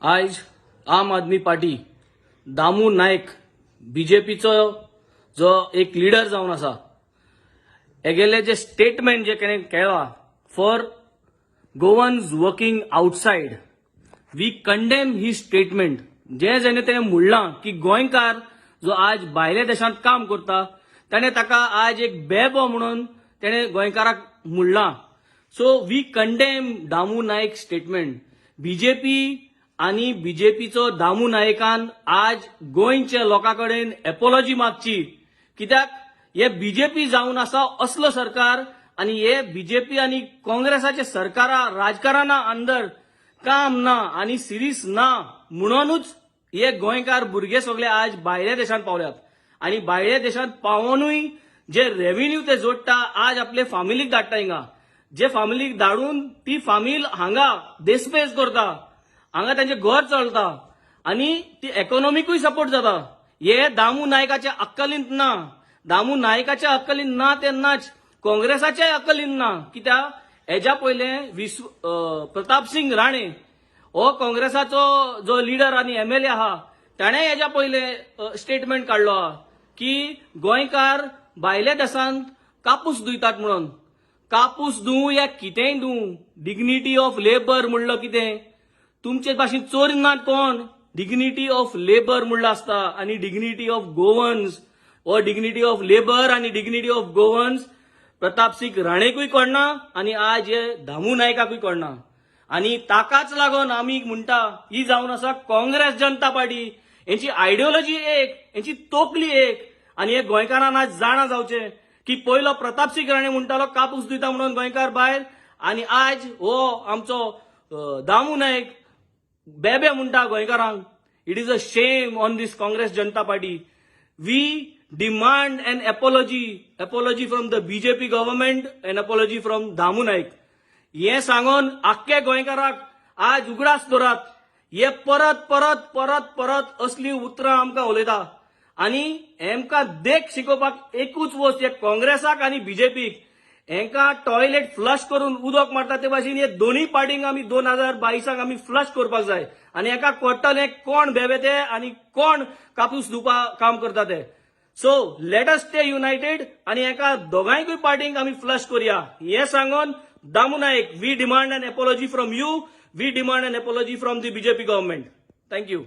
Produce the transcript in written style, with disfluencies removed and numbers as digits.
आज आम आदमी पार्टी दामू नायक बीजेपीचो जो एक लीडर जावन आसा हेगेले जे स्टेटमेंट जे केला for Goans working outside we condemn ही स्टेटमेंट जे जेणे तेणे म्हणलां की गोंयकार जो आज भायल्या देशांत काम करता ताणे ताका आज एक बेबो म्हणून तेणे गोंयकाराक म्हणलां. So we condemn Damu Naik statement. BJP आणि बीजेपीचो दामू नायकान आज गोंयच्या लोकांकडेन एपॉलॉजी मागची, कित्याक हे बीजेपी जावन आसा असलो सरकार आणि हे बीजेपी आणि काँग्रेसाचे सरकारा राजकारणां अंदर काम ना आणि सिरीस ना म्हणूनच हे गोंयकार भुरगे सगळे आज भायल्या देशांत पावल्यात आणि भायल्या देशांत पावूनय जे रेव्हेन्यू ते जोडटा आज आपले फामिलीक धाडटा हिंगा. जे फामिलीक धाडून ती फामील हांगा देसपेस करता, हांगा तांचे घर चलता आणि ती इकॉनॉमिकूय सपोर्ट जाता. हे दामू नायकाच्या अक्कलींत ना. दामू नायकाच्या अक्कलींत ना तेन्नाच काँग्रेसाच्या अक्कलींत ना. कित्याक हेच्या पयले प्रताप सिंग राणे हो काँग्रेसाचो जो लीडर आणि एमएलए आहा ताणे हेच्या पयले स्टेटमेंट काढलो आहा की गोंयकार भायल्या देशांत कापूस धुयतात म्हणून. कापूस धुवू या कितेंय धुवू, डिग्निटी ऑफ लेबर म्हणलं कितें, तुमचे भाशेन चोर नात कोण. डिग्निटी ऑफ लेबर म्हणलं आसता आणि डिग्निटी ऑफ गोवन्स व डिग्निटी ऑफ लेबर आणि dignity of Goans Pratap Singh राणेकूय कळना आणि आज हे दामू नायकाकूय कळना. आणि ताकाच लागून आमी म्हणटा ही जावन आसा काँग्रेस जनता पार्टी. यांची आयडियोलॉजी एक, यांची तोकली एक आणि हे गोंयकारांना आज जाणा जावचें की पयलो प्रताप सिंग राणे म्हणटालो कापूस धुयता म्हणून गोंयकार भायर आणि आज हो आमचो दामू नायक बेबे म्हणटा गोंयकारांक. It is a shame on this Congress Janata Party. We demand an apology from the BJP government, an apology from Damu Naik. हे सांगून आख्खे गोंयकाराक आज उगडास दवरात. हे परत परत परत परत असली उतरां आमकां उलयता आणि हेंकां देख शिकोवपाक एकूच वस्त हे काँग्रेसाक आणि बीजेपीक. हेंकां टॉयलेट फ्लश करून उदक मारता ते भाशेन हे दोन्ही पार्टींक आमी 2022 आमी फ्लश करपाक जाय आणि हेका कळटलें कोण बेबे ते आणि कोण कापूस धुवपा काम करता ते. So let us stay united आणि हेका दोगांयकूय पार्टींक आमी फ्लश करूया. हे सांगून Damu Naik, we demand an apology from you, we demand an apology from the BJP government. Thank you.